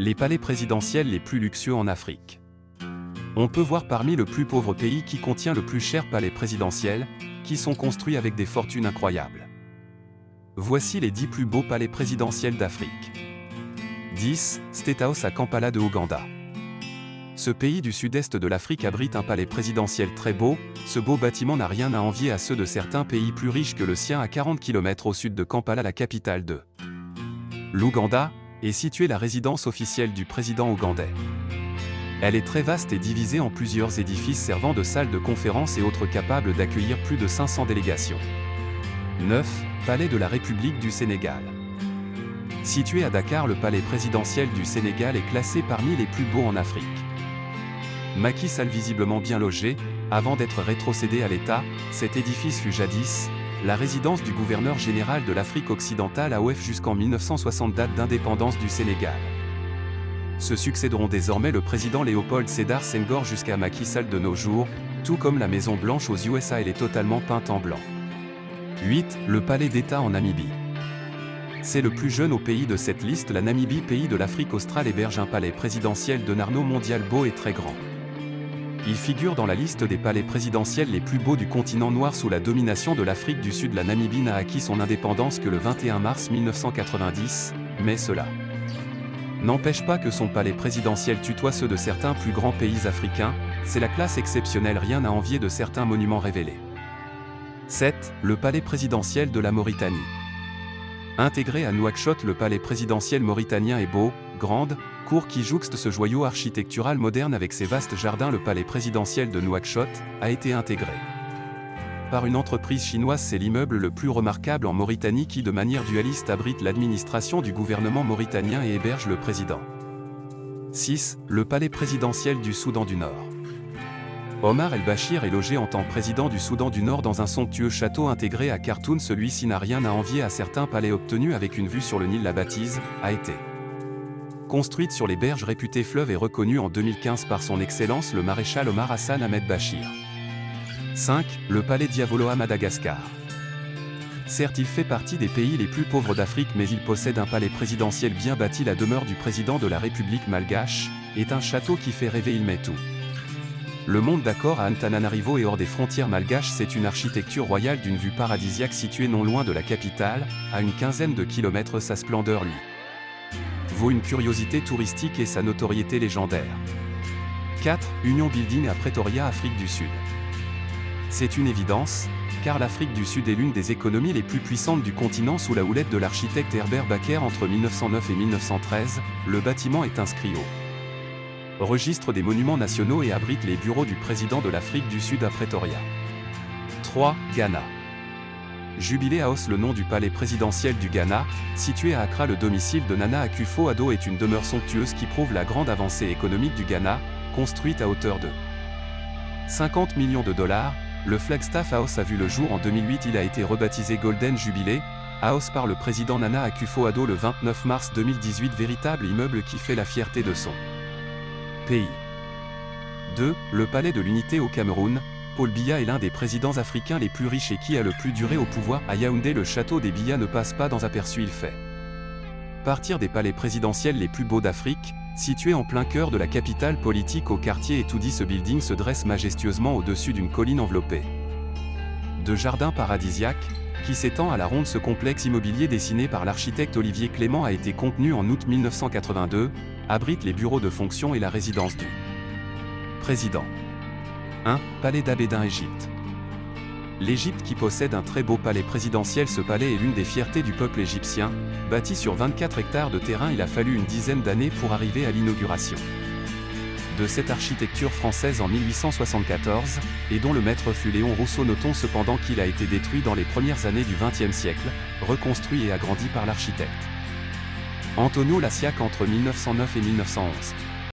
Les palais présidentiels les plus luxueux en Afrique. On peut voir parmi le plus pauvre pays qui contient le plus cher palais présidentiel, qui sont construits avec des fortunes incroyables. Voici les 10 plus beaux palais présidentiels d'Afrique. 10. State House à Kampala de Ouganda. Ce pays du sud-est de l'Afrique abrite un palais présidentiel très beau. Ce beau bâtiment n'a rien à envier à ceux de certains pays plus riches que le sien à 40 km au sud de Kampala, la capitale de l'Ouganda, est située la résidence officielle du président ougandais. Elle est très vaste et divisée en plusieurs édifices servant de salles de conférences et autres capables d'accueillir plus de 500 délégations. 9. Palais de la République du Sénégal. Situé à Dakar, le palais présidentiel du Sénégal est classé parmi les plus beaux en Afrique. Macky Sall visiblement bien logé, avant d'être rétrocédé à l'État, cet édifice fut jadis la résidence du gouverneur général de l'Afrique occidentale AOF jusqu'en 1960, date d'indépendance du Sénégal. Se succéderont désormais le président Léopold Sédar Senghor jusqu'à Macky Sall de nos jours, tout comme la Maison Blanche aux USA, elle est totalement peinte en blanc. 8. Le palais d'État en Namibie. C'est le plus jeune au pays de cette liste. La Namibie, pays de l'Afrique australe, héberge un palais présidentiel de Narno mondial beau et très grand. Il figure dans la liste des palais présidentiels les plus beaux du continent noir sous la domination de l'Afrique du Sud. La Namibie n'a acquis son indépendance que le 21 mars 1990, mais cela n'empêche pas que son palais présidentiel tutoie ceux de certains plus grands pays africains. C'est la classe exceptionnelle, rien à envier de certains monuments révélés. 7. Le palais présidentiel de la Mauritanie. Intégré à Nouakchott, le palais présidentiel mauritanien est beau, grande, cour qui jouxte ce joyau architectural moderne avec ses vastes jardins. Le palais présidentiel de Nouakchott a été intégré par une entreprise chinoise. C'est l'immeuble le plus remarquable en Mauritanie qui, de manière dualiste, abrite l'administration du gouvernement mauritanien et héberge le président. 6. Le palais présidentiel du Soudan du Nord. Omar el-Bachir est logé en tant que président du Soudan du Nord dans un somptueux château intégré à Khartoum. Celui-ci n'a rien à envier à certains palais obtenus avec une vue sur le Nil. La bâtisse a été construite sur les berges réputées fleuve et reconnue en 2015 par son Excellence le maréchal Omar Hassan Ahmed Bachir. 5. Le palais Diavolo à Madagascar. Certes, il fait partie des pays les plus pauvres d'Afrique, mais il possède un palais présidentiel bien bâti. La demeure du président de la République malgache est un château qui fait rêver. Il met tout le monde d'accord à Antananarivo et hors des frontières malgaches. C'est une architecture royale d'une vue paradisiaque située non loin de la capitale, à une quinzaine de kilomètres. Sa splendeur lui vaut une curiosité touristique et sa notoriété légendaire. 4. Union Building à Pretoria, Afrique du Sud. C'est une évidence, car l'Afrique du Sud est l'une des économies les plus puissantes du continent. Sous la houlette de l'architecte Herbert Baker entre 1909 et 1913, le bâtiment est inscrit au registre des monuments nationaux et abrite les bureaux du président de l'Afrique du Sud à Pretoria. 3. Ghana. Jubilee House, le nom du palais présidentiel du Ghana, situé à Accra. Le domicile de Nana Akufo-Addo est une demeure somptueuse qui prouve la grande avancée économique du Ghana, construite à hauteur de 50 millions de dollars. Le Flagstaff House a vu le jour en 2008. Il a été rebaptisé Golden Jubilee House par le président Nana Akufo-Addo le 29 mars 2018. Véritable immeuble qui fait la fierté de son pays. 2. Le palais de l'Unité au Cameroun. Paul Biya est l'un des présidents africains les plus riches et qui a le plus duré au pouvoir. À Yaoundé, le château des Biya ne passe pas dans aperçu. Il fait partir des palais présidentiels les plus beaux d'Afrique, situé en plein cœur de la capitale politique au quartier Etoudi. Ce building se dresse majestueusement au-dessus d'une colline enveloppée de jardins paradisiaques, qui s'étend à la ronde. Ce complexe immobilier dessiné par l'architecte Olivier Clément a été contenu en août 1982, abrite les bureaux de fonction et la résidence du président. 1. Palais d'Abédin, Égypte. L'Égypte qui possède un très beau palais présidentiel. Ce palais est l'une des fiertés du peuple égyptien. Bâti sur 24 hectares de terrain, il a fallu une dizaine d'années pour arriver à l'inauguration de cette architecture française en 1874, et dont le maître fut Léon Rousseau. Notons cependant qu'il a été détruit dans les premières années du XXe siècle, reconstruit et agrandi par l'architecte Antonio Lassiac entre 1909 et 1911.